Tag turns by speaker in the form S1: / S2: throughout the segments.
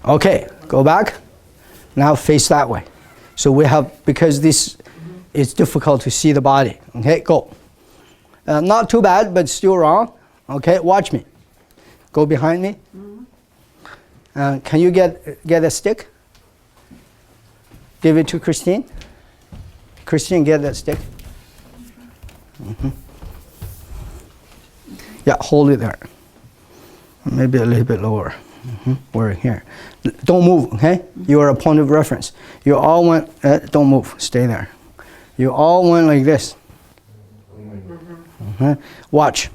S1: Okay, go back. Now face that way. So we have, because this is difficult to see the body. Okay, go. Not too bad, but still wrong. Okay, watch me. Go behind me. Can you get a stick? Give it to Christine. Christine, get that stick. Yeah, hold it there. Maybe a little bit lower. We're here. Don't move, okay? You are a point of reference. You all went, don't move, stay there. You all went like this. Watch.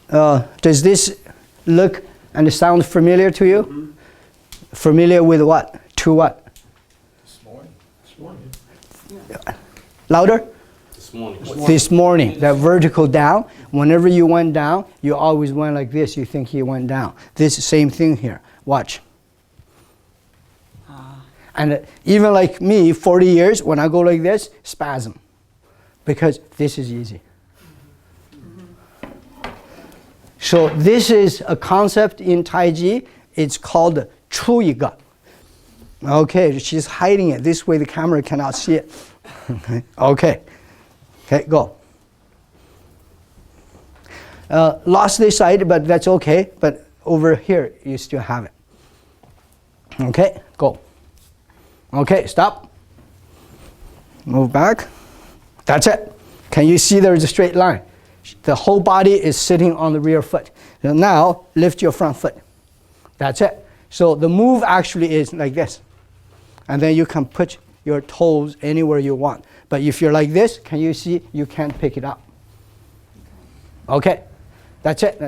S1: Does this look and sound familiar to you? Familiar with what? To what?
S2: This morning.
S1: Louder?
S2: This morning.
S1: This morning, that vertical down. Whenever you went down, you always went like this. You think he went down. This same thing here. Watch. And even like me, 40 years, when I go like this, spasm. Because this is easy. So this is a concept in Tai Chi. It's called 出一个. Okay, she's hiding it. This way the camera cannot see it. Okay, go. Lost this side, but that's okay. But over here, you still have it. Okay, go. Okay, stop. Move back. That's it. Can you see there's a straight line? The whole body is sitting on the rear foot. Now, lift your front foot. That's it. So the move actually is like this. And then you can put your toes anywhere you want. But if you're like this, can you see you can't pick it up? Okay, that's it.